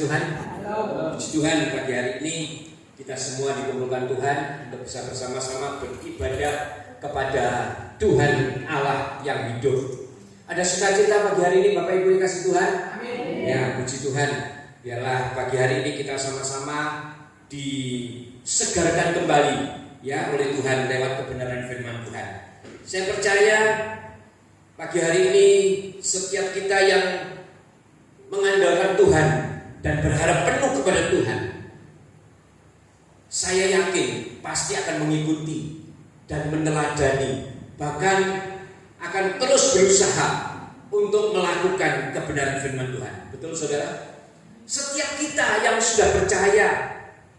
Tuhan. Puji Tuhan, pagi hari ini kita semua dikumpulkan Tuhan untuk bisa bersama-sama beribadah kepada Tuhan Allah yang hidup. Ada sukacita pagi hari ini Bapak Ibu dikasih Tuhan. Amin. Ya, puji Tuhan. Biarlah pagi hari ini kita sama-sama disegarkan kembali ya oleh Tuhan lewat kebenaran firman Tuhan. Saya percaya pagi hari ini setiap kita yang mengandalkan Tuhan dan berharap penuh kepada Tuhan, saya yakin pasti akan mengikuti dan meneladani, bahkan akan terus berusaha untuk melakukan kebenaran firman Tuhan. Betul saudara? Setiap kita yang sudah percaya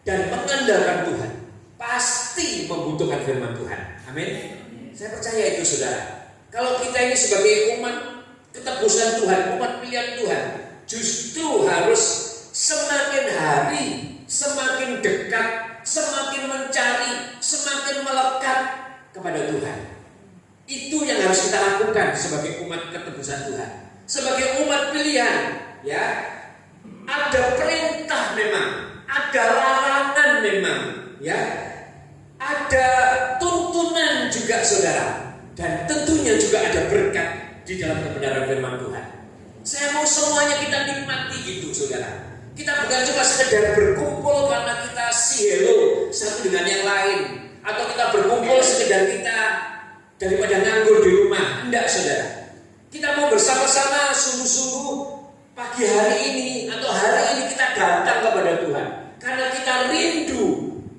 dan mengandalkan Tuhan pasti membutuhkan firman Tuhan. Amin. Saya percaya itu saudara. Kalau kita ini sebagai umat ketebusan Tuhan, umat pilihan Tuhan, justru harus semakin hari semakin dekat, semakin mencari, semakin melekat kepada Tuhan. Itu yang harus kita lakukan sebagai umat ketebusan Tuhan, sebagai umat pilihan. Ya, ada perintah memang, ada larangan memang, ya, ada tuntunan juga saudara, dan tentunya juga ada berkat di dalam kebenaran firman Tuhan. Saya mau semuanya kita nikmati gitu saudara. Kita bukan cuma sekedar berkumpul karena kita hello satu dengan yang lain, atau kita berkumpul sekedar kita daripada nganggur di rumah. Enggak saudara. Kita mau bersama-sama sungguh-sungguh pagi hari ini atau hari ini kita datang kepada Tuhan karena kita rindu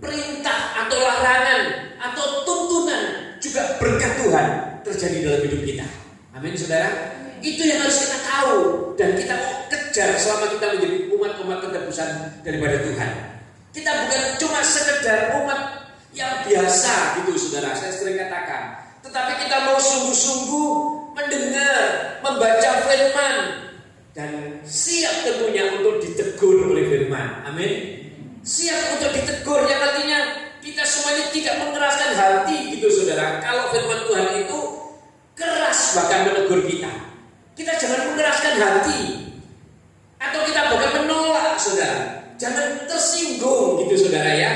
perintah atau larangan atau tuntunan juga berkat Tuhan terjadi dalam hidup kita. Amin saudara. Itu yang harus kita tahu dan kita kejar selama kita menjadi umat-umat ketebusan daripada Tuhan. Kita bukan cuma sekedar umat yang biasa gitu saudara, saya sering katakan, tetapi kita mau sungguh-sungguh mendengar, membaca firman dan siap tentunya untuk ditegur oleh firman. Amin. Siap untuk ditegur, yang artinya kita semuanya tidak mengeraskan hati gitu saudara. Kalau firman Tuhan itu keras bahkan menegur kita, kita jangan mengeraskan hati atau kita bahkan menolak saudara. Jangan tersinggung gitu saudara ya.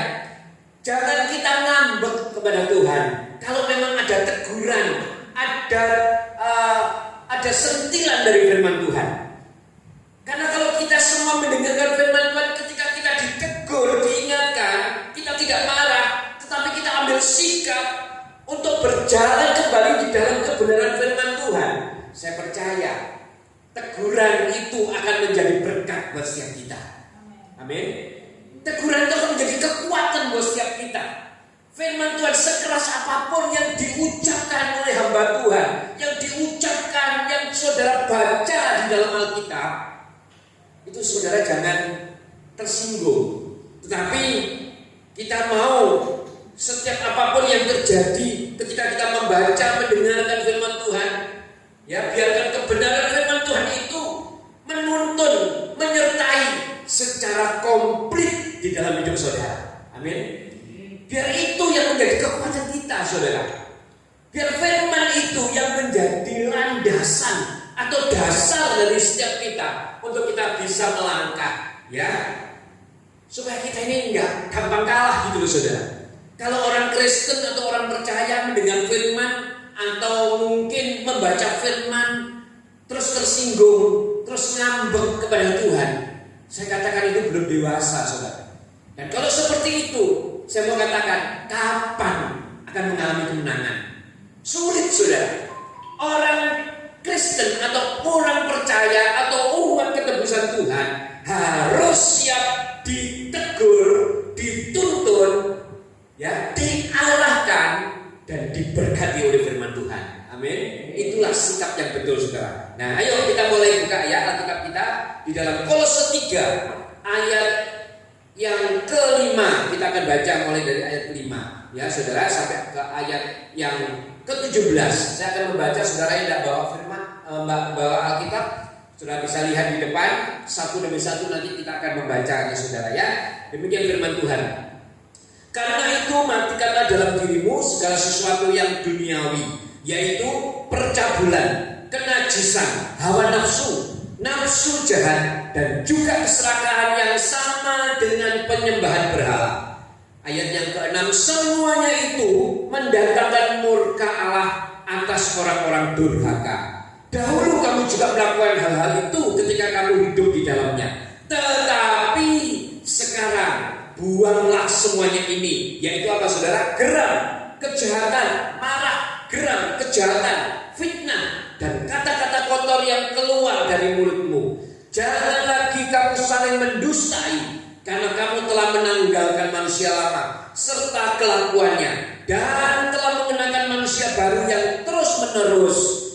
Jangan kita ngambek kepada Tuhan. Kalau memang ada teguran, ada sentilan dari firman Tuhan. Karena kalau kita semua mendengarkan firman Tuhan, ketika kita ditegur, diingatkan, kita tidak marah, tetapi kita ambil sikap untuk berjalan kembali di dalam kebenaran firman Tuhan. Saya percaya teguran itu akan menjadi berkat buat setiap kita. Amin. Teguran itu akan menjadi kekuatan buat setiap kita. Firman Tuhan sekeras apapun yang diucapkan oleh hamba Tuhan, yang diucapkan, yang saudara baca di dalam Alkitab, itu saudara jangan tersinggung. Tetapi kita mau setiap apapun yang terjadi ketika kita membaca, mendengarkan firman Tuhan, ya, biarkan kebenaran firman Tuhan itu menuntun, menyertai secara komplit di dalam hidup saudara. Amin. Biar itu yang menjadi kekuatan kita saudara. Biar firman itu yang menjadi landasan atau dasar dari setiap kita untuk kita bisa melangkah, ya. Supaya kita ini enggak gampang kalah gitu loh saudara. Kalau orang Kristen atau orang percaya mendengar firman atau mungkin membaca firman terus tersinggung, terus ngambek kepada Tuhan, saya katakan itu belum dewasa saudara. Dan kalau seperti itu, saya mau katakan, kapan akan mengalami kemenangan? Sulit saudara. Orang Kristen atau orang percaya atau umat ketebusan Tuhan harus siap ditegur, dituntun, ya, diarahkan dan diberkati oleh firman Tuhan. Amin. Itulah sikap yang betul saudara. Nah, ayo kita mulai buka ya Alkitab kita di dalam Kolose 3 ayat yang ke-5. Kita akan baca mulai dari ayat 5 ya saudara sampai ke ayat yang ke-17. Saya akan membaca, saudara yang tidak bawa firman, bawa Alkitab, saudara bisa lihat di depan satu demi satu, nanti kita akan membacanya saudara ya. Demikian firman Tuhan. Karena itu matikanlah dalam dirimu segala sesuatu yang duniawi, yaitu percabulan, kenajisan, hawa nafsu, nafsu jahat, dan juga keserakahan yang yang sama dengan penyembahan berhala. Ayat yang ke-6, semuanya itu mendatangkan murka Allah atas orang-orang durhaka. Dahulu kamu juga melakukan hal-hal itu ketika kamu hidup di dalamnya. Tetapi sekarang buanglah semuanya ini, yaitu apa saudara? Geram, kejahatan, marah, geram, kejahatan, fitnah, dan kata-kata kotor yang keluar dari mulutmu. Jangan lagi kamu saling mendustai, karena kamu telah menanggalkan manusia lama serta kelakuannya, dan telah mengenakan manusia baru yang terus-menerus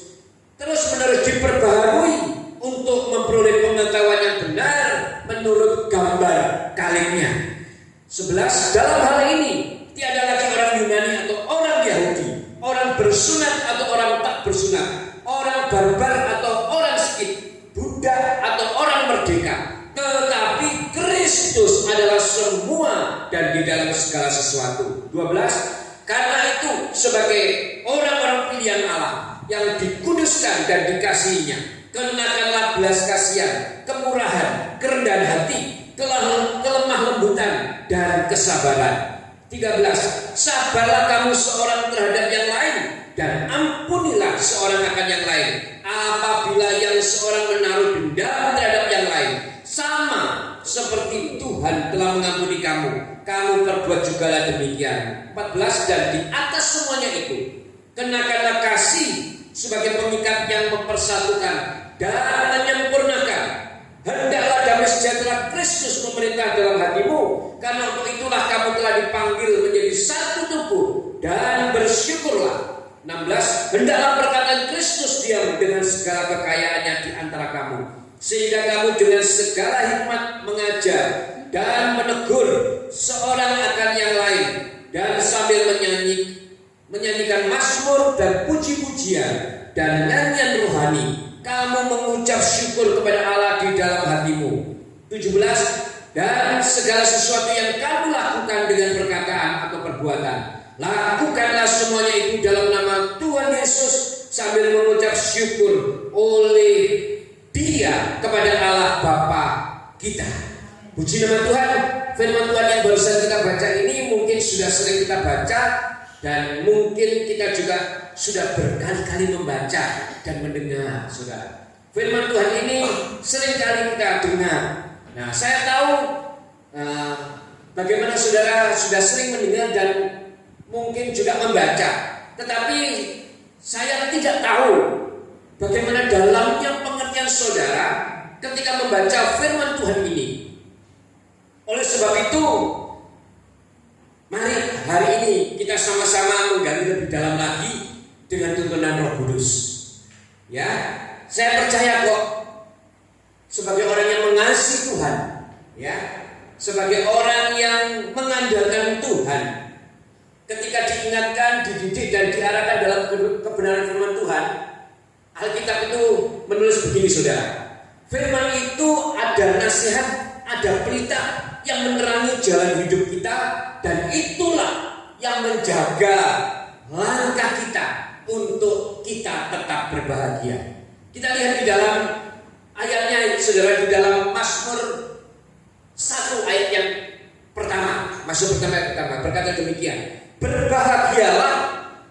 diperbaharui untuk memperoleh pengetahuan yang benar menurut gambar kalengnya. 11. Dalam hal ini tiada lagi orang Yunani atau orang Yahudi, orang bersunat atau orang tak bersunat, orang barbar atau orang Skit, budak atau orang merdeka, tetapi Kristus adalah semua dan di dalam segala sesuatu. 12. Karena itu sebagai orang-orang pilihan Allah yang dikuduskan dan dikasihinya, kenakanlah belas kasihan, kemurahan, kerendahan hati, kelemah lembutan, dan kesabaran. 13. Sabarlah kamu seorang terhadap yang lain, dan ampunilah seorang akan yang lain. Apabila yang seorang menaruh dendam terhadap yang lain, sama seperti Tuhan telah mengampuni kamu, kamu perbuat jugalah demikian. 14. Dan di atas semuanya itu kenakanlah kasih sebagai pengikat yang mempersatukan dan menyempurnakan. Hendaklah damai sejahtera Kristus memerintah dalam hatimu, karena untuk itulah kamu telah dipanggil menjadi satu tubuh, dan bersyukurlah. 16. Hendaklah perkataan Kristus diam dengan segala kekayaannya di antara kamu, sehingga kamu dengan segala hikmat mengajar dan menegur seorang akan yang lain, dan sambil menyanyikan mazmur dan puji-pujian dan nyanyian rohani, kamu mengucap syukur kepada Allah di dalam hatimu. 17. Dan segala sesuatu yang kamu lakukan dengan perkataan atau perbuatan, lakukanlah semuanya itu dalam nama Tuhan Yesus, sambil mengucap syukur oleh Dia kepada Allah Bapa kita. Puji nama Tuhan. Firman Tuhan yang barusan kita baca ini mungkin sudah sering kita baca, dan mungkin kita juga sudah berkali-kali membaca dan mendengar, saudara. Firman Tuhan ini seringkali kita dengar. Nah, saya tahu bagaimana saudara sudah sering mendengar dan mungkin juga membaca, tetapi saya tidak tahu bagaimana dalamnya pengertian saudara ketika membaca firman Tuhan ini. Oleh sebab itu, mari hari ini kita sama-sama menggali lebih dalam lagi dengan tuntunan Roh Kudus. Ya, saya percaya kok, sebagai orang yang mengasihi Tuhan, ya, sebagai orang yang mengandalkan Tuhan, ketika diingatkan, dididik dan diarahkan dalam kebenaran firman Tuhan, Alkitab itu menulis begini, saudara. Firman itu ada nasihat, ada pelita yang menerangi jalan hidup kita, dan itulah yang menjaga langkah kita untuk kita tetap berbahagia. Kita lihat di dalam ayatnya, saudara, di dalam Mazmur 1 ayat yang pertama. Mazmur pertama berkata demikian: berbahagialah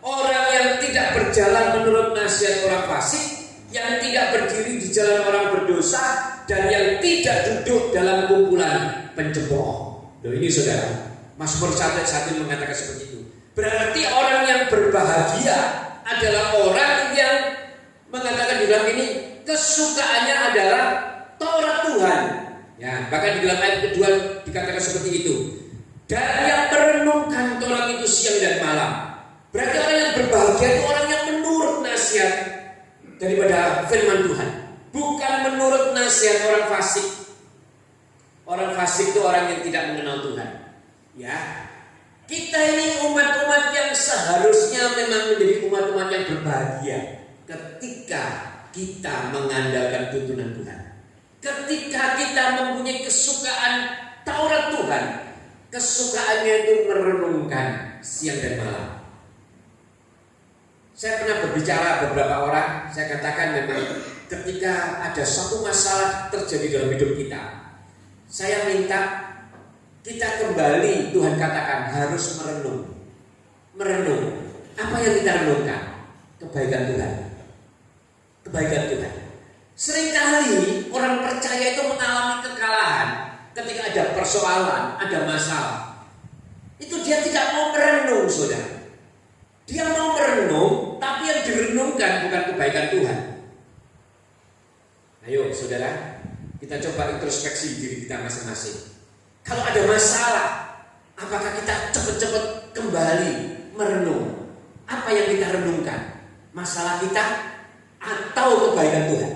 orang yang tidak berjalan menurut nasihat orang fasik, yang tidak berdiri di jalan orang berdosa, dan yang tidak duduk dalam kumpulan pencemooh. Loh, ini saudara, Mazmur 1 mengatakan seperti itu. Berarti orang yang berbahagia adalah orang yang mengatakan di dalam ini kesukaannya adalah Taurat Tuhan. Ya, bahkan di dalam ayat kedua dikatakan seperti itu. Dan yang merenungkan Taurat itu siang dan malam. Berarti orang yang berbahagia itu orang yang menurut nasihat daripada firman Tuhan, bukan menurut nasihat orang fasik. Orang fasik itu orang yang tidak mengenal Tuhan. Ya, kita ini umat-umat yang seharusnya memang menjadi umat-umat yang berbahagia ketika kita mengandalkan tuntunan Tuhan. Ketika kita mempunyai kesukaan Taurat Tuhan, kesukaannya itu merenungkan siang dan malam. Saya pernah berbicara beberapa orang, saya katakan memang ketika ada satu masalah terjadi dalam hidup kita, Saya minta kita kembali, Tuhan katakan harus merenung. Merenung. Apa yang kita renungkan? Kebaikan Tuhan. Kebaikan Tuhan. Seringkali orang percaya itu mengalami kekalahan ketika ada persoalan, ada masalah. Itu dia tidak mau merenung, saudara. Dia mau merenung, tapi yang direnungkan bukan kebaikan Tuhan. Ayo, saudara, kita coba introspeksi diri kita masing-masing. Kalau ada masalah, apakah kita cepat-cepat kembali merenung? Apa yang kita renungkan? Masalah kita atau kebaikan Tuhan?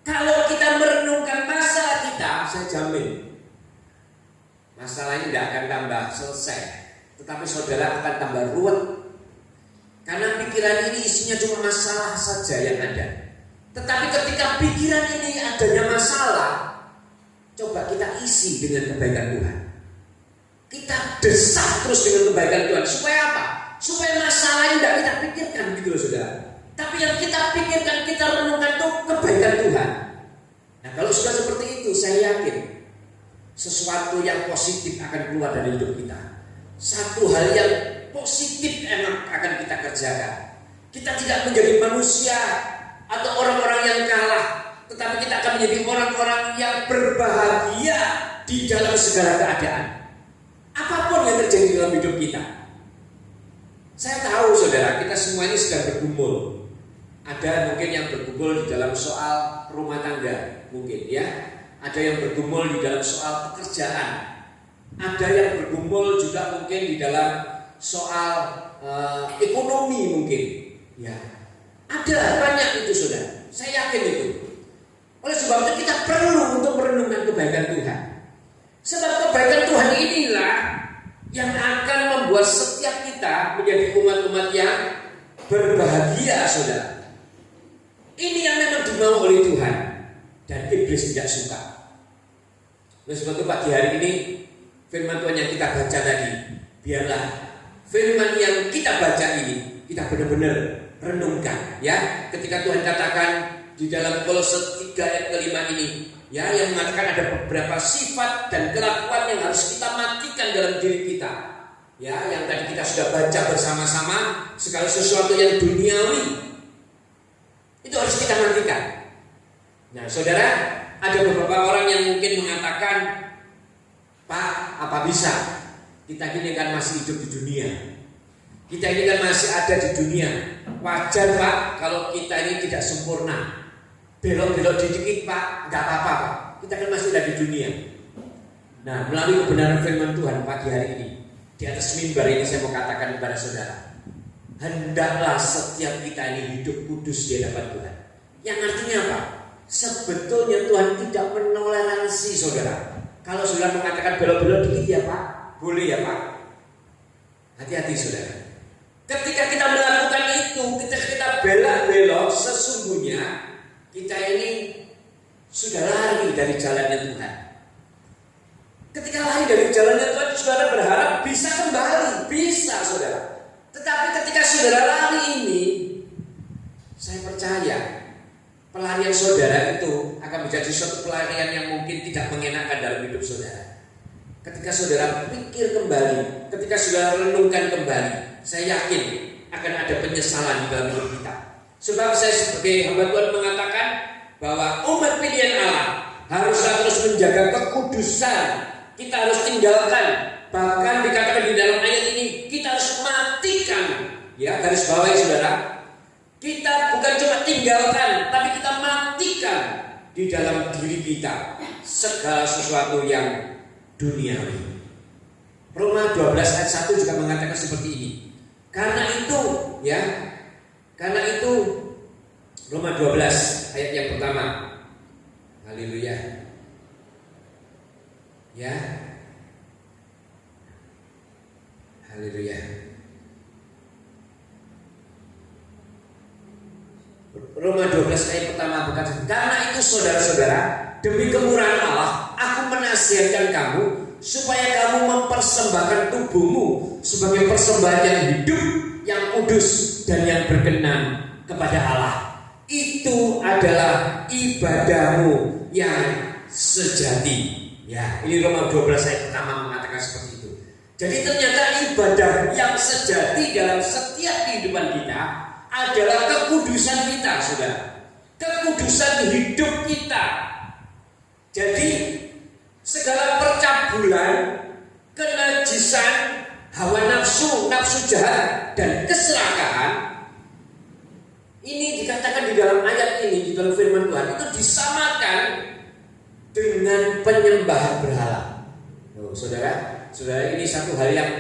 Kalau kita merenungkan masalah kita, saya jamin masalah ini tidak akan tambah selesai, tetapi saudara akan tambah ruwet. Karena pikiran ini isinya cuma masalah saja yang ada. Tetapi ketika pikiran ini adanya masalah, coba kita isi dengan kebaikan Tuhan. Kita desak terus dengan kebaikan Tuhan. Supaya apa? Supaya masalah ini tidak kita pikirkan gitu loh, saudara. Tapi yang kita pikirkan, kita renungkan itu kebaikan Tuhan. Nah, kalau sudah seperti itu, saya yakin sesuatu yang positif akan keluar dari hidup kita. Satu hal yang positif emang akan kita kerjakan. Kita tidak menjadi manusia atau orang-orang yang kalah, tetapi kita akan menjadi orang-orang yang berbahagia di dalam segala keadaan. Apapun yang terjadi dalam hidup kita. Saya tahu, saudara, kita semua ini sedang bergumul. Ada mungkin yang bergumul di dalam soal rumah tangga, mungkin ya. Ada yang bergumul di dalam soal pekerjaan. Ada yang bergumul juga mungkin di dalam soal ekonomi mungkin. Ya, ada banyak itu, saudara. Saya yakin itu. Oleh sebab itu kita perlu untuk merenungkan kebaikan Tuhan. Sebab kebaikan Tuhan inilah yang akan membuat setiap kita menjadi umat-umat yang berbahagia, saudara. Ini yang memang dimau oleh Tuhan dan iblis tidak suka. Oleh sebab itu pagi hari ini firman Tuhan yang kita baca tadi, biarlah firman yang kita baca ini kita benar-benar renungkan, ya. Ketika Tuhan katakan di dalam Kolose 3 ayat ke-5 ini, ya, yang mengatakan ada beberapa sifat dan kelakuan yang harus kita matikan dalam diri kita, ya, yang tadi kita sudah baca bersama-sama. Segala sesuatu yang duniawi itu harus kita matikan. Nah, saudara, ada beberapa orang yang mungkin mengatakan, Pak, apa bisa? Kita ini kan masih hidup di dunia. Kita ini kan masih ada di dunia. Wajar, Pak, kalau kita ini tidak sempurna. Belok-belok dikit, Pak, enggak apa-apa, Pak. Kita kan masih ada di dunia. Nah, melalui kebenaran firman Tuhan pagi hari ini, di atas mimbar ini saya mau katakan kepada saudara, hendaklah setiap kita ini hidup kudus di hadapan Tuhan. Yang artinya apa? Sebetulnya Tuhan tidak menoleransi saudara. Kalau saudara mengatakan belok-belok dikit ya Pak, boleh ya Pak. Hati-hati saudara. Ketika kita melakukan itu, ketika kita belok-belok, sesungguhnya kita ini sudah lari dari jalannya Tuhan. Ketika lari dari jalannya Tuhan, saudara berharap bisa kembali, bisa saudara. Tetapi ketika saudara lari ini, saya percaya pelarian saudara itu akan menjadi suatu pelarian yang mungkin tidak mengenakan dalam hidup saudara. Ketika saudara pikir kembali, ketika saudara renungkan kembali, saya yakin akan ada penyesalan di dalam hidup kita. Sebab saya sebagai hamba Tuhan mengatakan bahwa umat pilihan Allah haruslah terus menjaga kekudusan. Kita harus tinggalkan, bahkan dikatakan di dalam ayat ini, kita harus matikan. Ya, garis bawahi saudara. Kita bukan cuma tinggalkan, tapi kita matikan di dalam diri kita segala sesuatu yang duniawi. Roma 12 ayat 1 juga mengatakan seperti ini. Karena itu, ya, karena itu Roma 12 ayat yang pertama. Haleluya. Ya. Haleluya. Roma 12 ayat pertama berkata, karena itu saudara-saudara, demi kemurahan Allah, aku menasihatkan kamu supaya kamu mempersembahkan tubuhmu sebagai persembahan yang hidup, yang kudus dan yang berkenan kepada Allah. Itu adalah ibadahmu yang sejati. Ya, ini Roma 12 ayat pertama mengatakan seperti itu. Jadi ternyata ibadah yang sejati dalam setiap kehidupan kita adalah kekudusan kita, saudara. Kekudusan hidup kita. Jadi segala percabulan, kenajisan, hawa nafsu, nafsu jahat, dan keserakahan, ini dikatakan di dalam ayat ini, di dalam firman Tuhan, itu disamakan dengan penyembahan berhala. Saudara, ini satu hal yang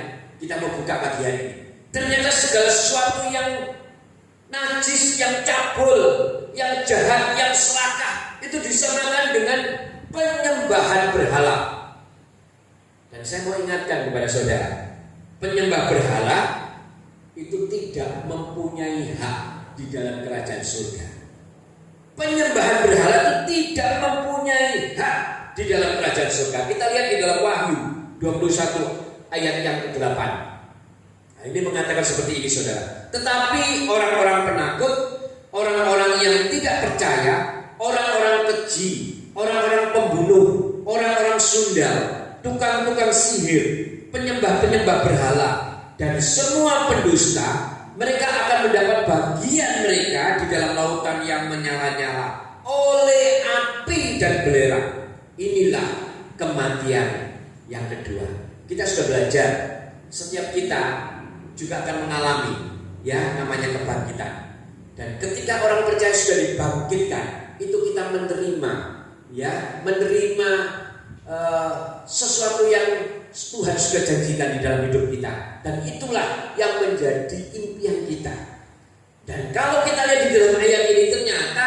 kita mau buka pagi hari ini. Ternyata segala sesuatu yang najis, yang cabul, yang jahat, yang serakah, itu disamakan dengan penyembahan berhala. Dan saya mau ingatkan kepada saudara, penyembah berhala itu tidak mempunyai hak di dalam kerajaan surga. Penyembahan berhala itu tidak mempunyai hak di dalam kerajaan surga. Kita lihat di dalam Wahyu 21 ayat yang ke-8. Nah, ini mengatakan seperti ini, saudara. Tetapi orang-orang penakut, orang-orang yang tidak percaya, orang-orang keji, orang-orang pembunuh, orang-orang sundal, tukang-tukang sihir, penyembah-penyembah berhala, dan semua pendusta, mereka akan mendapat bagian mereka di dalam lautan yang menyala-nyala oleh api dan belerang. Inilah kematian yang kedua. Kita sudah belajar, setiap kita juga akan mengalami namanya kebangkitan. Dan ketika orang percaya sudah dibangkitkan, itu kita menerima sesuatu yang Tuhan sudah janjikan di dalam hidup kita. Dan itulah yang menjadi impian kita. Dan kalau kita lihat di dalam ayat ini, ternyata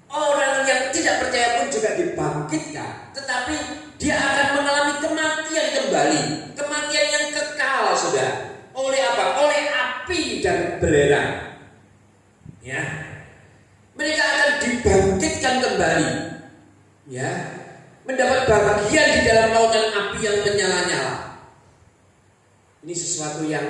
orang yang tidak percaya pun juga dibangkitkan, tetapi dia akan mengalami kematian kembali, kematian yang kekal, saudara. Oleh apa? Oleh api dan belerang. Ya, mereka akan dibangkitkan kembali, mendapat bagian di dalam lautan api yang menyala-nyala. Ini sesuatu yang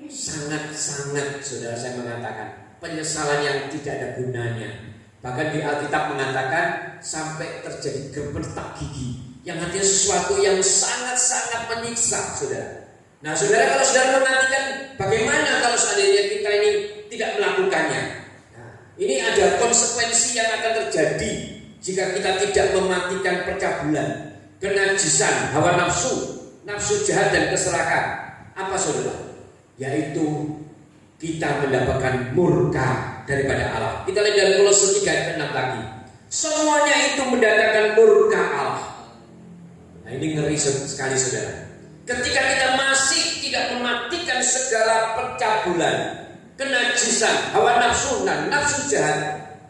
sangat-sangat, saudara, saya mengatakan penyesalan yang tidak ada gunanya. Bahkan di Alkitab mengatakan sampai terjadi gemetar gigi, yang artinya sesuatu yang sangat-sangat menyiksa, saudara. Nah, saudara, kalau saudara menantikan bagaimana kalau seandainya kita ini tidak melakukannya? Nah, ini ada konsekuensi yang akan terjadi jika kita tidak mematikan percabulan, kenajisan, hawa nafsu, nafsu jahat dan keserakahan. Apa, saudara? Yaitu kita mendapatkan murka daripada Allah. Kita lihat dalam Kolose 3 ayat 6 lagi. Semuanya itu mendatangkan murka Allah. Nah, ini ngeri sekali, saudara. Ketika kita masih tidak mematikan segala percabulan, kenajisan, hawa nafsu dan nafsu jahat,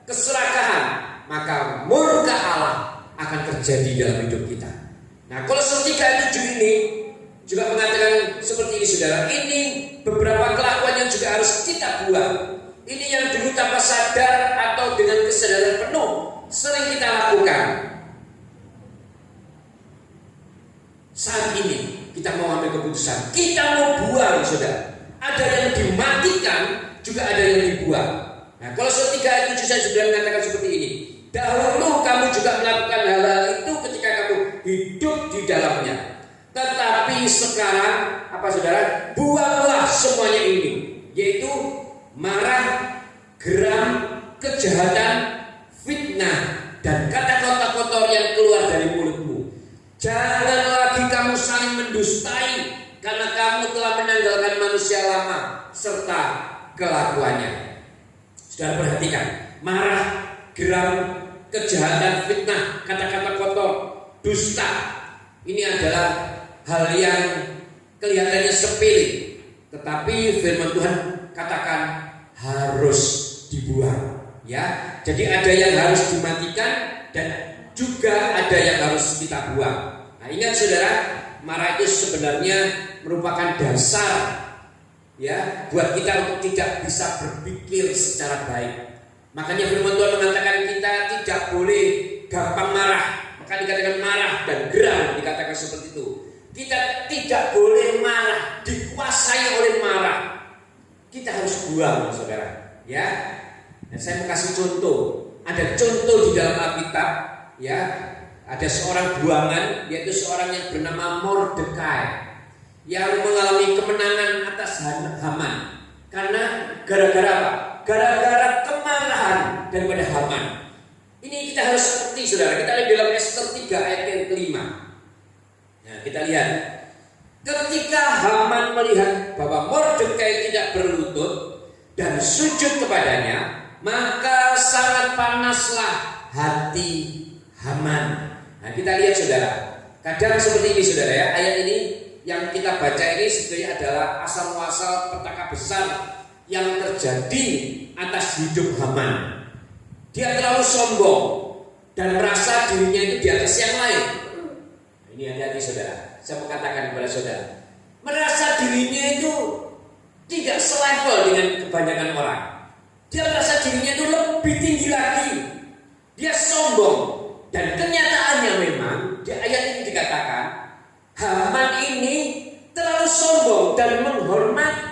keserakahan, maka murka Allah akan terjadi dalam hidup kita. Nah, Kolose 3 ayat 7 ini juga mengatakan seperti ini, saudara. Ini beberapa kelakuan yang juga harus kita buang. Ini yang dulu tanpa sadar atau dengan kesadaran penuh sering kita lakukan. Saat ini kita mau ambil keputusan, kita mau buang, saudara. Ada yang dimatikan, juga ada yang dibuang. Nah, Kolose 3 ayat 7 saya sudah mengatakan seperti ini. Dahulu kamu juga melakukan hal-hal itu ketika kamu hidup di dalamnya. Tetapi sekarang, apa, saudara? Buanglah semuanya ini, yaitu marah, geram, kejahatan, fitnah, dan kata-kata kotor yang keluar dari mulutmu. Jangan lagi kamu saling mendustai, karena kamu telah menanggalkan manusia lama serta kelakuannya. Saudara, perhatikan, marah, geram, kejahatan, fitnah, kata-kata kotor, dusta. Ini adalah hal yang kelihatannya sepele, tetapi firman Tuhan katakan harus dibuang. Jadi ada yang harus dimatikan dan juga ada yang harus kita buang. Nah, ingat, saudara, marah itu sebenarnya merupakan dasar buat kita untuk tidak bisa berpikir secara baik. Makanya firman Tuhan mengatakan kita tidak boleh gampang marah. Maka dikatakan marah dan geram, dikatakan seperti itu. Kita tidak boleh marah, dikuasai oleh marah. Kita harus buang, saudara. Dan saya mau kasih contoh. Ada contoh di dalam Alkitab, ada seorang buangan, yaitu seorang yang bernama Mordekai, yang mengalami kemenangan atas Haman. Karena gara-gara apa? Gara-gara kemarahan daripada Haman. Ini kita harus seperti saudara. Kita lihat dalam Ester 3 ayat yang kelima. Nah, kita lihat. Ketika Haman melihat bahwa Mordekai tidak berlutut dan sujud kepadanya, maka sangat panaslah hati Haman. Nah, kita lihat saudara. Kadang seperti ini saudara ya. Ayat ini yang kita baca ini sebenarnya adalah asal muasal petaka besar yang terjadi atas hidup Haman. Dia terlalu sombong dan merasa dirinya itu di atas yang lain. Nah, ini hati-hati saudara. Saya mau katakan kepada saudara, merasa dirinya itu tidak selevel dengan kebanyakan orang. Dia merasa dirinya itu lebih tinggi lagi. Dia sombong. Dan kenyataannya memang di ayat ini dikatakan Haman ini terlalu sombong dan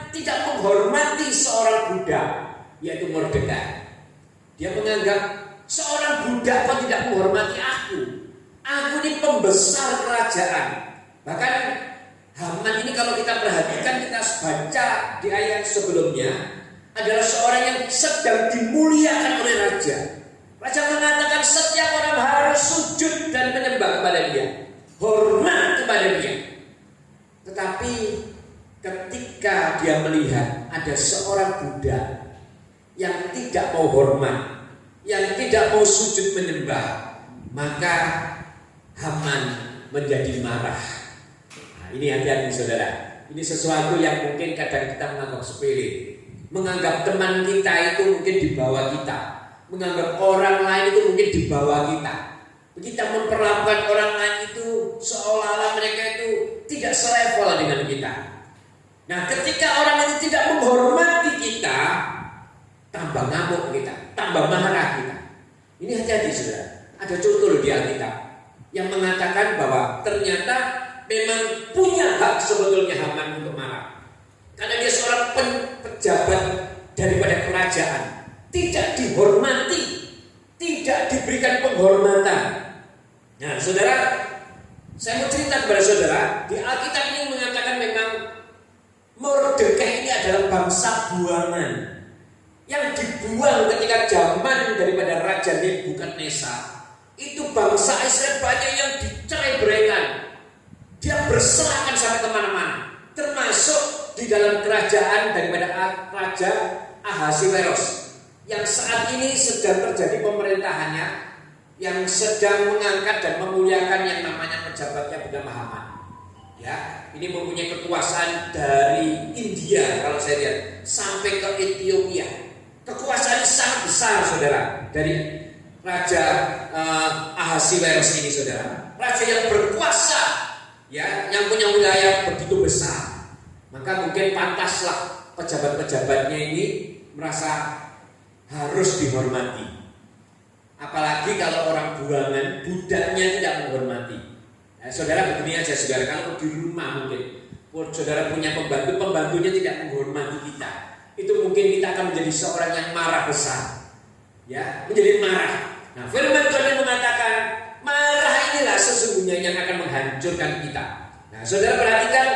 tidak menghormati seorang budak, yaitu Mordekai. Dia menganggap seorang budak kok tidak menghormati aku. Aku ini pembesar kerajaan. Bahkan Haman ini kalau kita perhatikan, kita baca di ayat sebelumnya, adalah seorang yang sedang dimuliakan oleh raja. Raja mengatakan setiap orang harus sujud dan menyembah kepada dia, hormat kepada dia. Tetapi ketika dia melihat ada seorang budak yang tidak mau hormat, yang tidak mau sujud menyembah, maka Haman menjadi marah. Nah, ini hati-hati saudara. Ini sesuatu yang mungkin kadang kita menganggap sepele, menganggap teman kita itu mungkin di bawah kita, menganggap orang lain itu mungkin di bawah kita. Kita memperlakukan orang lain itu seolah-olah mereka itu tidak selevel dengan kita. Nah, ketika orang itu tidak menghormati kita, tambah ngamuk kita, tambah marah kita. Ini hati-hati saudara. Ada contoh di Alkitab yang mengatakan bahwa ternyata memang punya hak sebetulnya Haman untuk marah. Karena dia seorang pejabat daripada kerajaan, tidak dihormati, tidak diberikan penghormatan. Nah saudara, saya mau cerita kepada saudara, di Alkitab ini mengatakan memang Mordekai ini adalah bangsa buangan yang dibuang ketika zaman daripada Raja Nebukadnezar. Itu bangsa Israel banyak yang dicerai-beraikan. Dia berserakan sampai kemana-mana, termasuk di dalam kerajaan daripada Raja Ahasiweros, yang saat ini sedang terjadi pemerintahannya, yang sedang mengangkat dan memuliakan yang namanya pejabatnya bernama Haman. Ya, ini mempunyai kekuasaan dari India kalau saya lihat sampai ke Ethiopia. Kekuasaan sangat besar saudara dari Raja Ahasiweros ini saudara. Raja yang berkuasa, ya, yang punya wilayah begitu besar. Maka mungkin pantaslah pejabat-pejabatnya ini merasa harus dihormati. Apalagi kalau orang buangan, budaknya tidak menghormati. Nah, saudara begini aja saudara, kalau di rumah mungkin saudara punya pembantu, pembantunya tidak menghormati kita, itu mungkin kita akan menjadi seorang yang marah besar, ya, menjadi marah. Nah, firman Tuhan mengatakan marah inilah sesungguhnya yang akan menghancurkan kita. Nah, saudara perhatikan,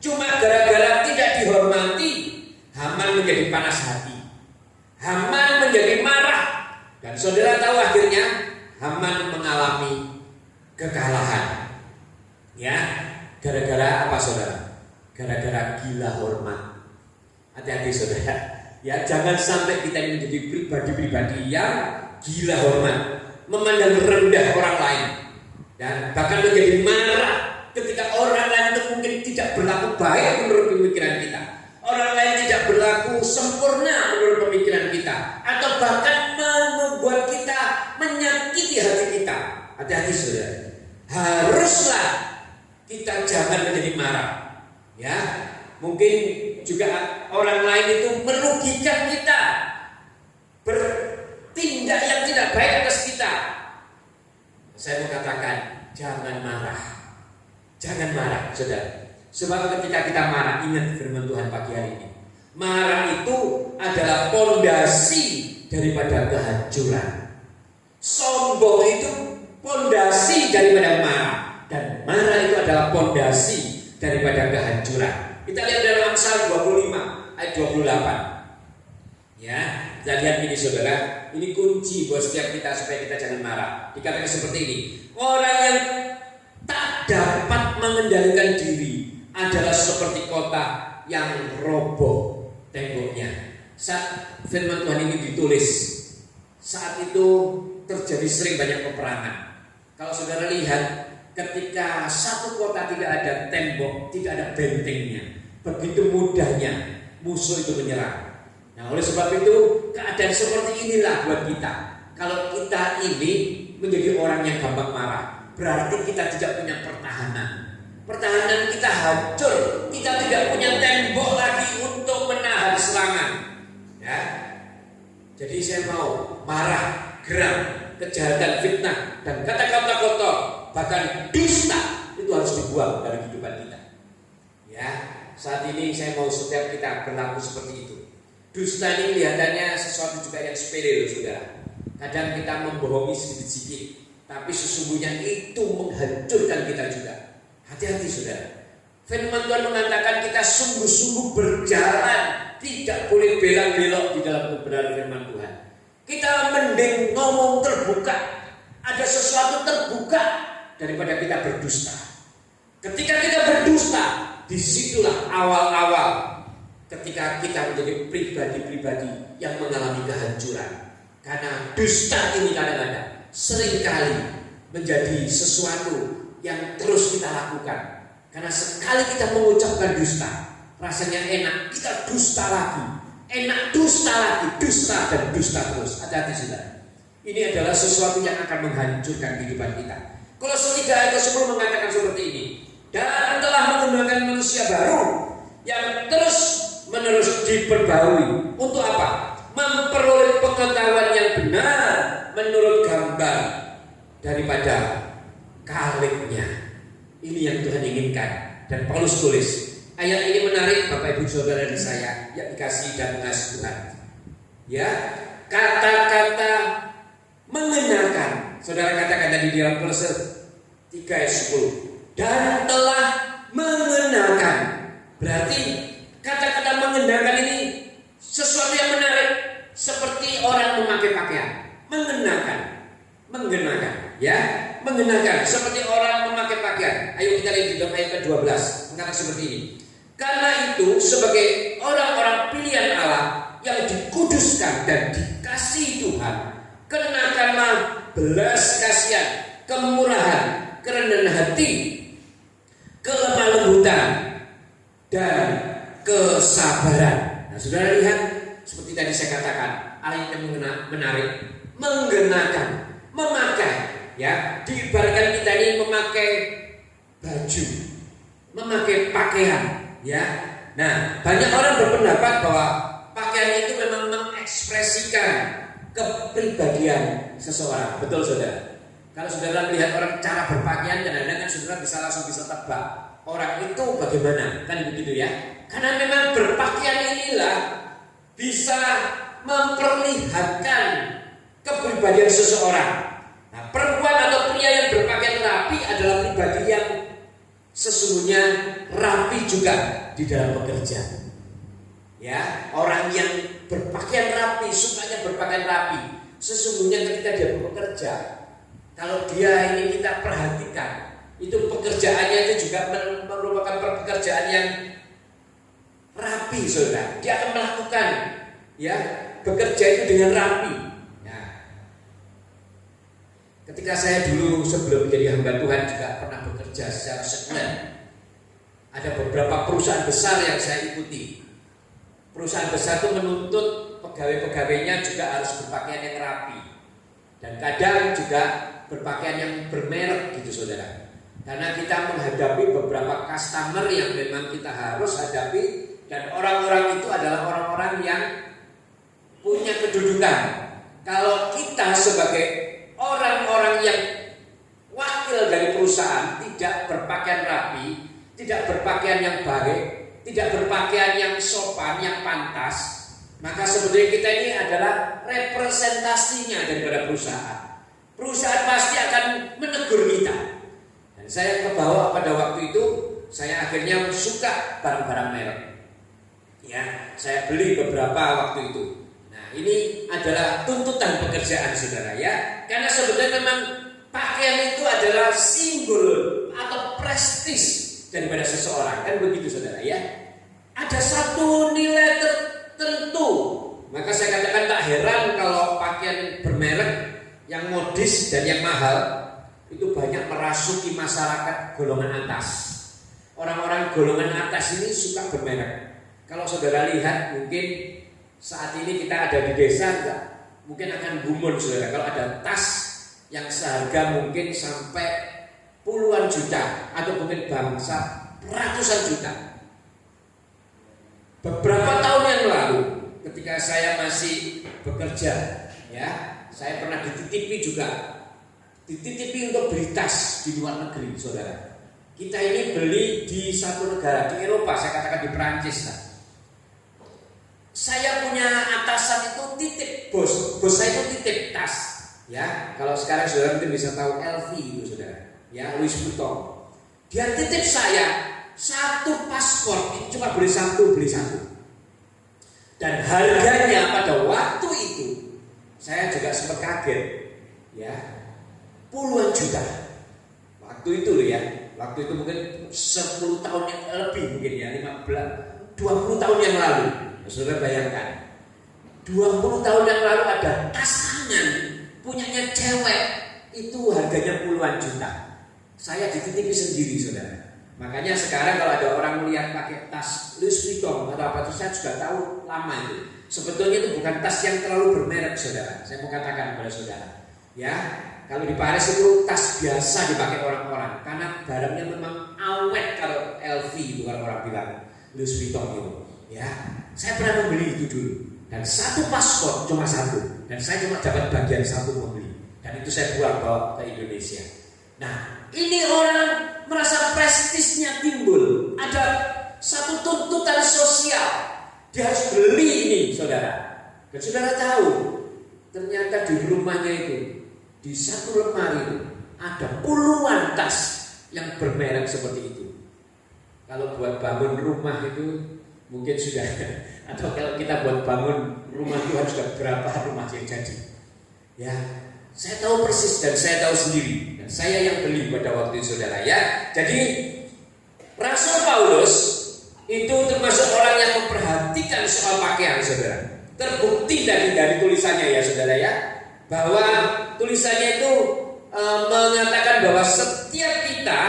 cuma gara-gara tidak dihormati, Haman menjadi panas hati, Haman menjadi marah, dan saudara tahu akhirnya Haman mengalami kekalahan. Ya, gara-gara apa saudara? Gara-gara gila hormat. Hati-hati saudara. Ya, jangan sampai kita ini menjadi pribadi-pribadi yang gila hormat, memandang rendah orang lain, dan bahkan menjadi marah ketika orang lain itu mungkin tidak berlaku baik menurut pemikiran kita, orang lain tidak berlaku sempurna menurut pemikiran kita, atau bahkan membuat kita menyakiti hati kita. Hati-hati saudara. Haruslah kita jangan menjadi marah. Ya, mungkin juga orang lain itu merugikan kita, bertindak yang tidak baik atas kita. Saya mau katakan, jangan marah. Jangan marah, saudara. Sebab ketika kita marah, ingat firman Tuhan pagi hari ini. Marah itu adalah pondasi daripada kehancuran. Sombong itu pondasi pondasi daripada marah, dan marah itu adalah pondasi daripada kehancuran. Kita lihat dalam Amsal 25 ayat 28. Ya, kita lihat ini saudara, ini kunci buat setiap kita supaya kita jangan marah. Dikatakan seperti ini, orang yang tak dapat mengendalikan diri adalah seperti kota yang roboh temboknya. Saat firman Tuhan ini ditulis, saat itu terjadi sering banyak peperangan. Kalau saudara lihat, ketika satu kota tidak ada tembok, tidak ada bentengnya, begitu mudahnya musuh itu menyerang. Nah, oleh sebab itu keadaan seperti inilah buat kita. Kalau kita ini menjadi orang yang gampang marah, berarti kita tidak punya pertahanan. Pertahanan kita hancur, kita tidak punya tembok lagi untuk menahan serangan. Ya, jadi saya mau marah, geram, kejahatan, fitnah, dan kata-kata kotor, bahkan dusta itu harus dibuang dari kehidupan kita. Ya, saat ini saya mau setiap kita berlaku seperti itu. Dusta ini kelihatannya sesuatu juga yang sepele loh saudara. Kadang kita membohongi sedikit-sedikit, tapi sesungguhnya itu menghancurkan kita juga. Hati-hati saudara. Firman Tuhan mengatakan kita sungguh-sungguh berjalan, tidak boleh belak-belok di dalam kebenaran firman Tuhan. Kita mending ngomong terbuka, ada sesuatu terbuka daripada kita berdusta. Ketika kita berdusta, disitulah awal-awal ketika kita menjadi pribadi-pribadi yang mengalami kehancuran. Karena dusta ini kadang-kadang seringkali menjadi sesuatu yang terus kita lakukan. Karena sekali kita mengucapkan dusta, rasanya enak, kita dusta lagi, enak dusta lagi, dusta dan dusta terus. Hati-hati saudara. Ini adalah sesuatu yang akan menghancurkan kehidupan kita. Kolose 3 ayat 10 mengatakan seperti ini. Dan telah menggunakan manusia baru yang terus menerus diperbarui. Untuk apa? Memperoleh pengetahuan yang benar menurut gambar daripada kaliknya. Ini yang Tuhan inginkan. Dan Paulus tulis. Ayat ini menarik Bapak Ibu Saudara di saya yang dikasih dan mengasihi Tuhan. Ya, kata-kata mengenakan. Saudara katakan tadi di dalam Kolose 3 ayat 10. Dan telah mengenakan. Berarti kata-kata mengenakan ini sesuatu yang menarik, seperti orang memakai pakaian. Mengenakan, ya, mengenakan seperti orang memakai pakaian. Ayo kita lihat di dalam ayat ke-12, mengatakan seperti ini. Karena itu sebagai orang-orang pilihan Allah yang dikuduskan dan dikasihi Tuhan, kenakanlah belas kasihan, kemurahan, kerendahan hati, kelemah lembutan, dan kesabaran. Nah, saudara lihat seperti tadi saya katakan, ayat yang menarik, mengenakan, memakai, ya, diibaratkan kita ini memakai baju, memakai pakaian, ya. Nah, banyak orang berpendapat bahwa pakaian itu memang mengekspresikan kepribadian seseorang. Betul saudara? Kalau saudara melihat orang cara berpakaian, kadang-kadang kan saudara langsung bisa tebak orang itu bagaimana, kan begitu ya? Karena memang berpakaian inilah bisa memperlihatkan kepribadian seseorang. Nah, perempuan atau pria yang berpakaian rapi adalah pribadi yang sesungguhnya rapi juga di dalam bekerja. Ya, orang yang berpakaian rapi, sukanya berpakaian rapi, sesungguhnya ketika dia bekerja, kalau dia ini kita perhatikan, itu pekerjaannya itu juga merupakan pekerjaan yang rapi, saudara. Dia akan melakukan, ya, bekerja itu dengan rapi. Nah, ketika saya dulu sebelum menjadi hamba Tuhan juga pernah bekerja secara sekuler. Ada beberapa perusahaan besar yang saya ikuti. Perusahaan besar itu menuntut pegawai-pegawainya juga harus berpakaian yang rapi, dan kadang juga berpakaian yang bermerek gitu, saudara. Karena kita menghadapi beberapa customer yang memang kita harus hadapi. Dan orang-orang itu adalah orang-orang yang punya kedudukan. Kalau kita sebagai orang-orang yang wakil dari perusahaan tidak berpakaian rapi, tidak berpakaian yang baik, tidak berpakaian yang sopan, yang pantas, maka sebetulnya kita ini adalah representasinya daripada perusahaan. Perusahaan pasti akan menegur kita. Dan saya kebawa pada waktu itu, saya akhirnya suka barang-barang merek. Ya, saya beli beberapa waktu itu. Nah, ini adalah tuntutan pekerjaan saudara ya. Karena sebenarnya memang pakaian itu adalah simbol atau prestis daripada seseorang, kan begitu saudara ya. Ada satu nilai tertentu. Maka saya katakan tak heran kalau pakaian bermerek yang modis dan yang mahal itu banyak merasuki masyarakat golongan atas. Orang-orang golongan atas ini suka bermerek. Kalau saudara lihat, mungkin saat ini kita ada di desa, mungkin akan gumun saudara kalau ada tas yang seharga mungkin sampai puluhan juta atau mungkin bangsa ratusan juta. Beberapa tahun yang lalu, ketika saya masih bekerja, ya, saya pernah dititipi juga, dititipi untuk beli tas di luar negeri, saudara. Kita ini beli di satu negara di Eropa, saya katakan di Perancis. Nah. Saya punya atasan itu titip, bos saya itu titip tas, ya. Kalau sekarang saudara mungkin bisa tahu LV itu saudara, ya, Louis Vuitton. Dia titip saya satu paspor, itu cuma beli satu. Dan harganya pada waktu itu saya juga sempat kaget, ya, puluhan juta. Waktu itu loh ya, waktu itu mungkin 10 tahun yang lebih mungkin ya, 15, 20 tahun yang lalu. Saudara bayangkan, 20 tahun yang lalu ada tas tangan punyanya cewek itu harganya puluhan juta. Saya dititipi sendiri saudara. Makanya sekarang kalau ada orang melihat pakai tas Louis Vuitton atau apa itu, saya juga tahu lama itu. Sebetulnya itu bukan tas yang terlalu bermerek saudara. Saya mau katakan kepada saudara, ya, kalau di Paris itu tas biasa dipakai orang-orang karena barangnya memang awet. Kalau LV itu kalau orang bilang Louis Vuitton itu, ya. Saya pernah membeli itu dulu dan satu paspor cuma satu dan saya cuma dapat bagian satu membeli dan itu saya bawa ke Indonesia. Nah, ini orang merasa prestisnya timbul, ada satu tuntutan sosial, dia harus beli ini saudara. Dan saudara tahu ternyata di rumahnya itu, di satu lemari itu ada puluhan tas yang bermerek seperti itu. Kalau buat bangun rumah itu mungkin sudah, atau kalau kita buat bangun rumah Tuhan sudah berapa rumah yang jadi. Ya, saya tahu persis dan saya tahu sendiri. Dan saya yang beli pada waktu itu saudara ya. Jadi Rasul Paulus itu termasuk orang yang memperhatikan soal pakaian saudara. Terbukti dari tulisannya ya saudara ya, bahwa tulisannya itu mengatakan bahwa setiap kita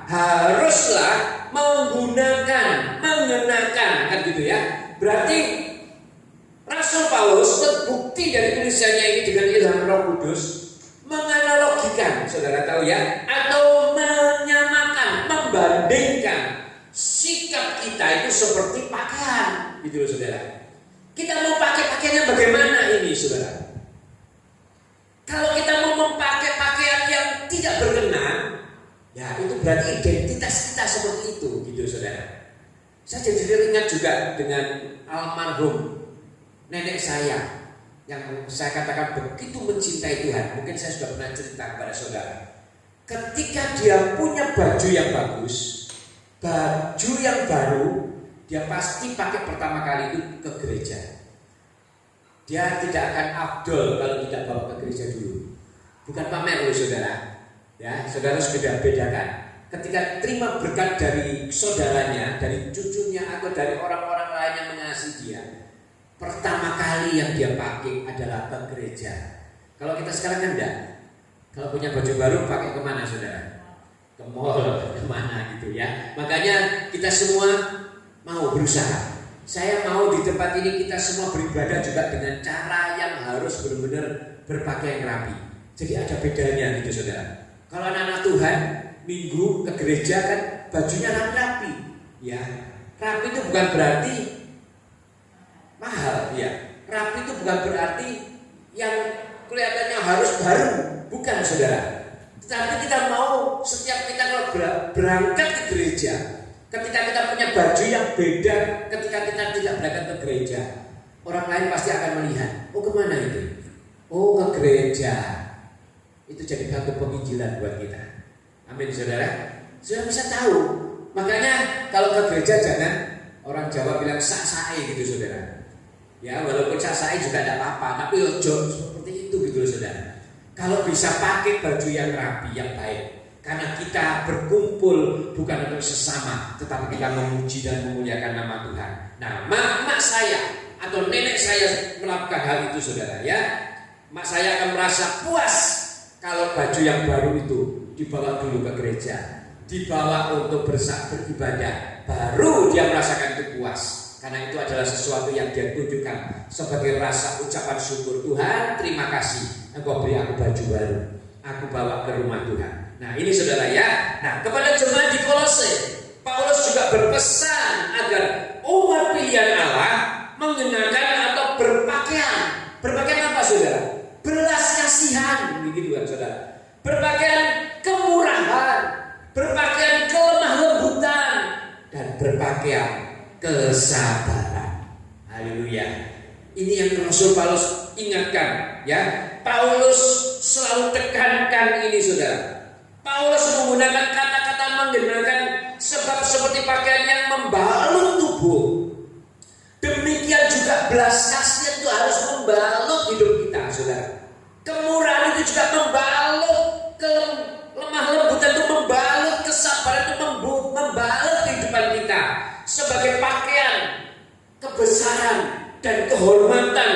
haruslah mengenakan kan gitu ya. Berarti Rasul Paulus terbukti dari tulisannya ini dengan ilham Roh Kudus menganalogikan, saudara tahu ya, atau menyamakan, membandingkan sikap kita itu seperti pakaian, gitu loh saudara. Kita mau pakai pakaian yang bagaimana ini saudara? Kalau kita mau memakai pakaian yang tidak berkenan, ya itu berarti identitas kita seperti itu, gitu saudara. Saya jadi teringat juga dengan almarhum nenek saya yang saya katakan begitu mencintai Tuhan. Mungkin saya sudah pernah cerita kepada saudara. Ketika dia punya baju yang bagus, baju yang baru, dia pasti pakai pertama kali itu ke gereja. Dia tidak akan afdol kalau tidak bawa ke gereja dulu. Bukan pamer loh saudara. Ya, saudara sudah bedakan. Ketika terima berkat dari saudaranya, dari cucunya atau dari orang-orang lain yang mengasihi dia, pertama kali yang dia pakai adalah ke gereja. Kalau kita sekarang kan enggak. Kalau punya baju baru pakai kemana saudara? Ke mall, kemana gitu ya. Makanya kita semua mau berusaha. Saya mau di tempat ini kita semua beribadah juga dengan cara yang harus benar-benar berpakaian rapi. Jadi ada bedanya gitu saudara. Kalau anak-anak Tuhan minggu ke gereja kan bajunya rapi, ya. Rapi itu bukan berarti mahal, ya. Rapi itu bukan berarti yang kelihatannya harus baru, bukan saudara. Tetapi kita mau setiap kita kalau berangkat ke gereja, ketika kita punya baju yang beda, ketika kita tidak berangkat ke gereja, orang lain pasti akan melihat, oh kemana itu? Oh ke gereja. itu jadi batu penginjilan buat kita. Amin saudara. Sudah bisa tahu. Makanya kalau ke gereja jangan orang Jawa bilang sak-sae gitu saudara. Ya walaupun sak-sae juga tidak apa-apa, tapi ojo seperti itu gitu saudara. Kalau bisa pakai baju yang rapi, yang baik. Karena kita berkumpul bukan untuk sesama, tetapi kita memuji dan memuliakan nama Tuhan. Nah, mak saya atau nenek saya melakukan hal itu saudara ya. Mak saya akan merasa puas kalau baju yang baru itu dibawa dulu ke gereja, dibawa untuk beribadah, baru dia merasakan itu puas. Karena itu adalah sesuatu yang dia tunjukkan sebagai rasa ucapan syukur. Tuhan, terima kasih Engkau beri aku baju baru, aku bawa ke rumah Tuhan. Nah ini saudara ya. Nah kepada jemaat di Kolose, Paulus juga berpesan agar umat pilihan Allah mengenakan atau berpakaian. Berpakaian apa saudara? Belas kasihan, begitu kan saudara. Berpakaian kemurahan, berpakaian kelemah lembutan, dan berpakaian kesabaran. Haleluya. Ini yang Rasul Paulus ingatkan ya. Paulus selalu tekankan ini saudara. Paulus menggunakan kata-kata mengenakan sebab seperti pakaian yang membalut tubuh. Demikian juga belas kasihan itu harus membalut hidup kita saudara. Kemurahan itu juga membalut, lemah lembutan itu membalut, kesabaran itu membalut kehidupan kita sebagai pakaian kebesaran dan kehormatan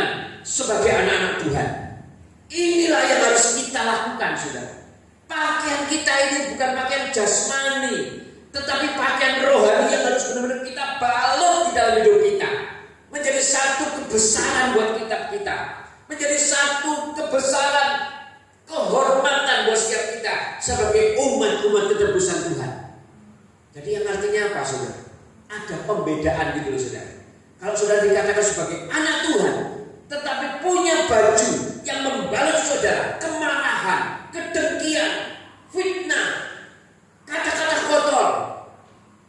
sebagai anak-anak Tuhan. Inilah yang harus kita lakukan saudara. Pakaian kita ini bukan pakaian jasmani, tetapi pakaian rohani yang harus benar-benar kita balut di dalam hidup kita. Menjadi satu kebesaran buat kita. Menjadi satu kebesaran, kehormatan buat setiap kita sebagai umat-umat ketebusan Tuhan. Jadi yang artinya apa saudara? Ada pembedaan gitu loh saudara. Kalau saudara dikatakan sebagai anak Tuhan, tetapi punya baju yang membalut saudara, kemarahan, kedengkian, fitnah, kata-kata kotor,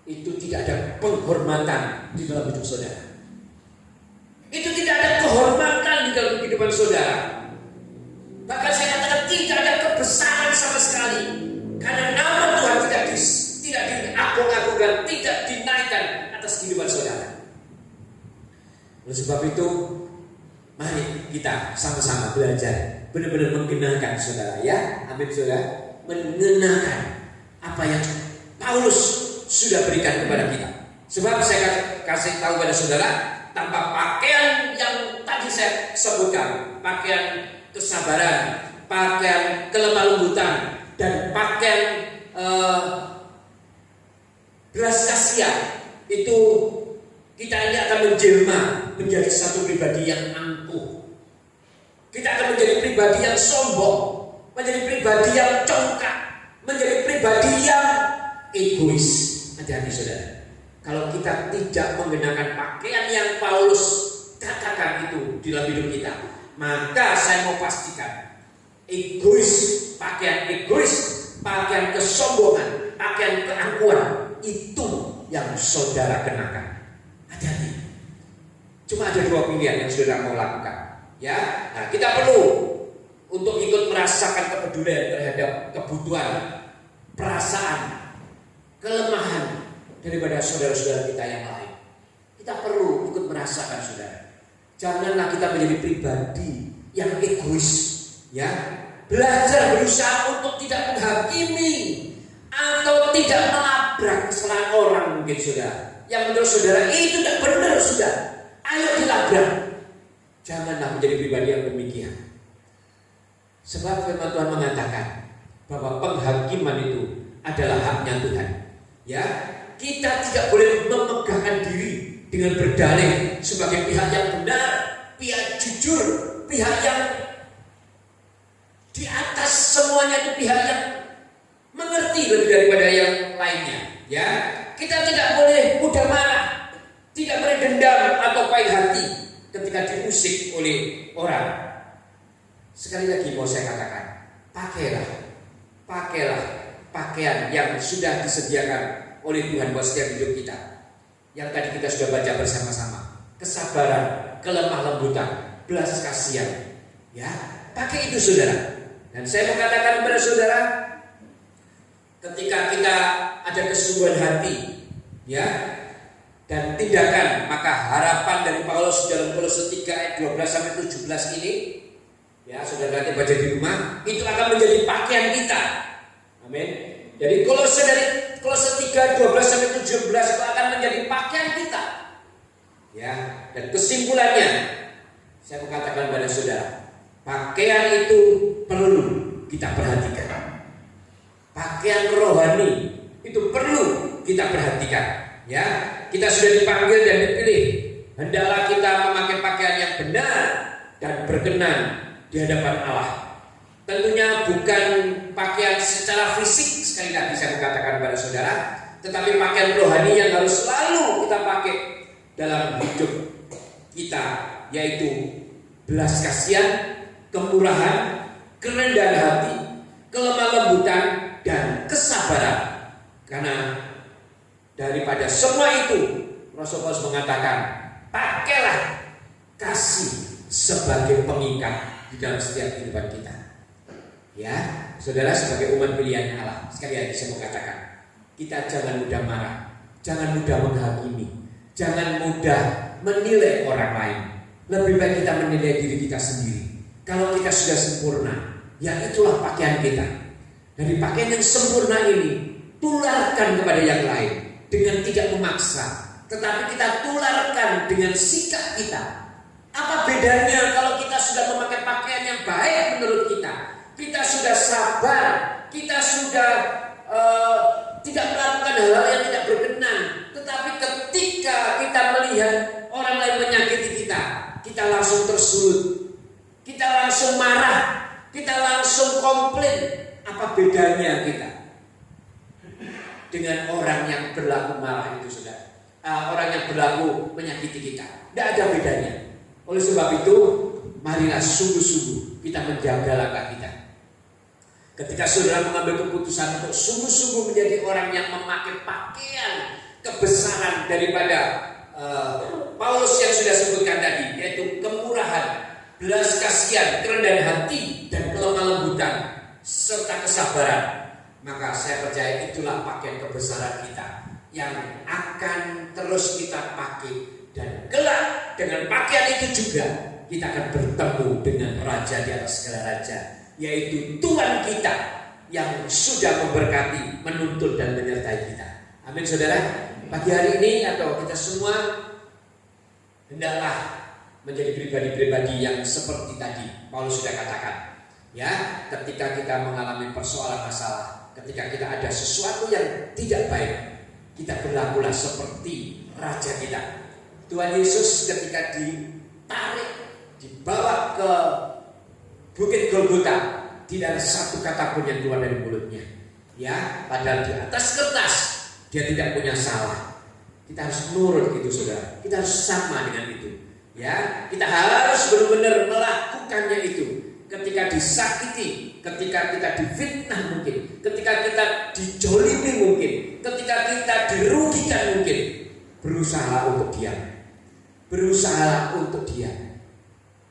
itu tidak ada penghormatan di dalam hidup saudara. Itu tidak ada kehormatan di dalam kehidupan saudara. Bahkan saya katakan tidak ada kebesaran sama sekali. Karena nama Tuhan tidak diagung-agungkan, tidak dinaikkan atas kehidupan saudara. Oleh sebab itu, mari kita sama-sama belajar benar-benar mengenakan saudara ya. Amin saudara. Mengenakan apa yang Paulus sudah berikan kepada kita. Sebab saya kasih tahu pada saudara, tanpa pakaian yang tadi saya sebutkan, pakaian kesabaran, pakaian kelemah lembutan, dan pakaian belas kasihan, itu kita ini akan menjelma menjadi satu pribadi yang angkuh. Kita akan menjadi pribadi yang sombong, menjadi pribadi yang congkak, menjadi pribadi yang egois. Hati-hati saudara. Kalau kita tidak mengenakan pakaian yang Paulus katakan itu di dalam hidup kita, maka saya mau pastikan pakaian egois, pakaian kesombongan, pakaian keangkuhan itu yang saudara kenakan. Hati-hati. Cuma ada dua pilihan yang saudara mau lakukan. Ya, nah, kita perlu untuk ikut merasakan kepedulian terhadap kebutuhan, perasaan, kelemahan daripada saudara-saudara kita yang lain. Kita perlu ikut merasakan saudara. Janganlah kita menjadi pribadi yang egois, ya. Belajar berusaha untuk tidak menghakimi atau tidak melabrak kesalahan orang mungkin saudara. Yang menurut saudara itu tidak benar sudah. Ayo dilabrak. Janganlah menjadi pribadi yang demikian. Sebab firman Tuhan mengatakan bahwa penghakiman itu adalah haknya Tuhan. Ya, kita tidak boleh memegahkan diri dengan berdalih sebagai pihak yang benar, pihak jujur, pihak yang di atas semuanya, itu pihak yang mengerti lebih daripada yang lainnya. Ya, kita tidak boleh mudah marah, tidak boleh dendam atau pahit hati ketika diusik oleh orang. Sekali lagi mau saya katakan, pakailah pakaian yang sudah disediakan oleh Tuhan buat setiap hidup kita. Yang tadi kita sudah baca bersama-sama. Kesabaran, kelemah lembutan, belas kasihan. Ya, pakai itu saudara. Dan saya mau katakan kepada saudara, ketika kita ada kesungguhan hati, ya, dan tindakan, maka harapan dari Paulus dalam Kolose 3 ayat 12 sampai 17 ini, ya, saudara nanti baca di rumah, itu akan menjadi pakaian kita. Amin. Jadi Kolose 3 12 sampai 17 itu akan menjadi pakaian kita. Ya, dan kesimpulannya saya mau katakan pada saudara, pakaian itu perlu kita perhatikan. Pakaian rohani itu perlu kita perhatikan. Ya, kita sudah dipanggil dan dipilih. Hendaklah kita memakai pakaian yang benar dan berkenan di hadapan Allah. Tentunya bukan pakaian secara fisik, sekali lagi saya katakan kepada saudara, tetapi pakaian rohani yang harus selalu kita pakai dalam hidup kita, yaitu belas kasihan, kemurahan, kerendahan hati, kelemah lembutan, dan kesabaran. Karena daripada semua itu, Rasul Paulus mengatakan, pakailah kasih sebagai pengikat di dalam setiap kehidupan kita. Ya, saudara, sebagai umat pilihan Allah, sekali lagi saya mau katakan, kita jangan mudah marah, jangan mudah menghakimi, jangan mudah menilai orang lain. Lebih baik kita menilai diri kita sendiri. Kalau kita sudah sempurna, ya itulah pakaian kita. Dari pakaian yang sempurna ini, tularkan kepada yang lain dengan tidak memaksa, tetapi kita tularkan dengan sikap kita. Apa bedanya kalau kita sudah memakai pakaian yang baik menurut kita? Kita sudah sabar, kita sudah tidak melakukan hal-hal yang tidak berkenan. Tetapi ketika kita melihat orang lain menyakiti kita, kita langsung tersulut, kita langsung marah, kita langsung komplain. Apa bedanya kita dengan orang yang berlaku marah itu, saudara? Orang yang berlaku menyakiti kita, tidak ada bedanya. Oleh sebab itu, marilah sungguh-sungguh kita menjaga langkah kita. Ketika saudara mengambil keputusan untuk sungguh-sungguh menjadi orang yang memakai pakaian kebesaran daripada Paulus yang sudah sebutkan tadi, yaitu kemurahan, belas kasihan, kerendahan hati, dan kelemah lembutan, serta kesabaran, maka saya percaya itulah pakaian kebesaran kita yang akan terus kita pakai. Dan kelak dengan pakaian itu juga kita akan bertemu dengan Raja di atas segala raja, yaitu Tuhan kita yang sudah memberkati, menuntun dan menyertai kita. Amin, saudara. Pagi hari ini atau kita semua hendaklah menjadi pribadi-pribadi yang seperti tadi Paulus sudah katakan. Ya, ketika kita mengalami persoalan masalah, ketika kita ada sesuatu yang tidak baik, kita berlakulah seperti Raja kita. Tuhan Yesus ketika ditarik, dibawa ke Bukit Golgota, tidak ada satu kata pun yang keluar dari mulutnya. Ya, padahal di atas kertas dia tidak punya salah. Kita harus nurut gitu, saudara. Kita harus sama dengan itu. Ya, kita harus benar-benar melakukannya itu. Ketika disakiti, ketika kita difitnah mungkin, ketika kita dijolimi mungkin, ketika kita dirugikan mungkin, berusaha untuk diam. Berusaha untuk diam.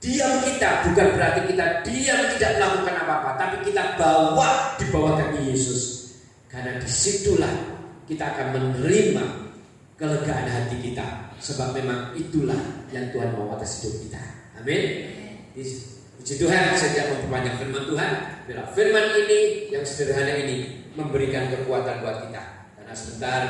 Diam kita bukan berarti kita diam tidak melakukan apa-apa, tapi kita bawa di bawah kaki Yesus. Karena disitulah kita akan menerima kelegaan hati kita, sebab memang itulah yang Tuhan mau atas hidup kita. Amin. Puji Tuhan, saya tidak memperpanjang firman Tuhan. Bila firman ini yang sederhana ini memberikan kekuatan buat kita. Karena sebentar